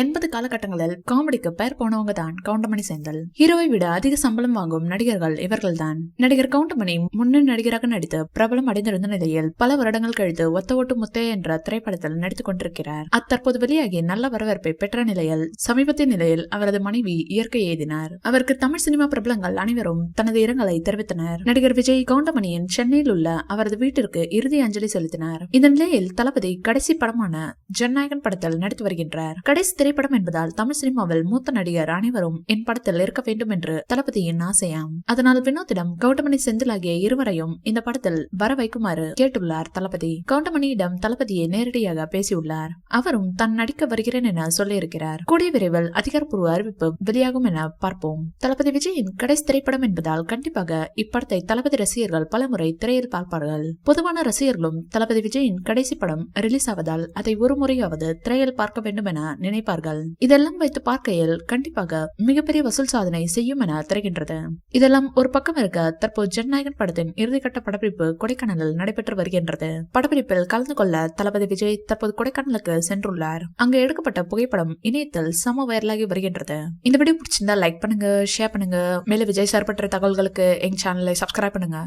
80 காலகட்டங்களில் காமெடிக்கு பெயர் போனவங்க தான் கவுண்டமணி செந்தில். ஹீரோவை விட அதிக சம்பளம் வாங்கும் நடிகர்கள் இவர்கள்தான். நடிகர் கவுண்டமணி முன்னணி நடிகராக நடித்து பிரபலம் அடைந்திருந்த நிலையில் பல வருடங்கள் கழித்து ஒத்த ஓட்டு முத்தே என்ற திரைப்படத்தில் நடித்துக் கொண்டிருக்கிறார். அத்தற்போது வெளியாகி நல்ல வரவேற்பை பெற்ற நிலையில் சமீபத்திய நிலையில் அவரது மனைவி இயற்கை எழுதினார். அவருக்கு தமிழ் சினிமா பிரபலங்கள் அனைவரும் தனது இரங்கலை தெரிவித்தனர். நடிகர் விஜய் கவுண்டமணியின் சென்னையில் உள்ள அவரது வீட்டிற்கு இறுதி அஞ்சலி செலுத்தினார். இந்த நிலையில் தளபதி கடைசி படமான ஜனநாயகன் படத்தில் நடித்து வருகின்றார். கடைசி திரைப்படம் என்பதால் தமிழ் சினிமாவில் மூத்த நடிகர் அனைவரும் என் படத்தில் இருக்க வேண்டும் என்று தளபதியின் ஆசையாம். அதனால் வினோத்திடம் கவுண்டமணி செந்தில் ஆகிய இருவரையும் இந்த படத்தில் வர வைக்குமாறு கேட்டுள்ளார் தளபதி. கவுண்டமணியிடம் தளபதியை நேரடியாக பேசியுள்ளார். அவரும் தான் நடிக்க வருகிறேன் என சொல்லியிருக்கிறார். கூடிய விரைவில் அதிகாரப்பூர்வ அறிவிப்பு வெளியாகும் என பார்ப்போம். தளபதி விஜயின் கடைசி திரைப்படம் என்பதால் கண்டிப்பாக இப்படத்தை தளபதி ரசிகர்கள் பலமுறை திரையில் பார்ப்பார்கள். பொதுவான ரசிகர்களும் தளபதி விஜயின் கடைசி படம் ரிலீஸ் ஆவதால் அதை ஒரு முறையாவது திரையில் பார்க்க வேண்டும் என நினைப்பார்கள். இதெல்லாம் வைத்து பார்க்கையில் கண்டிப்பாக மிகப்பெரிய வசூல் சாதனை செய்யும் என தெரிகின்றது. இதெல்லாம் ஒரு பக்கம் இருக்க தற்போது ஜனநாயகன் படத்தின் இறுதிக்கட்ட படப்பிடிப்பு கொடைக்கானலில் நடைபெற்று வருகின்றது. படப்பிடிப்பில் கலந்து கொள்ள தளபதி விஜய் தற்போது கொடைக்கானலுக்கு சென்றுள்ளார். அங்கு எடுக்கப்பட்ட புகைப்படம் இணையத்தில் சம வைரலாகி வருகின்றது. இந்த வீடியோ பிடிச்சிருந்தா லைக் பண்ணுங்க, ஷேர் பண்ணுங்க. மேலும் விஜய் சார் பற்றிய தகவல்களுக்கு எங்க சேனலை சப்ஸ்கிரைப் பண்ணுங்க.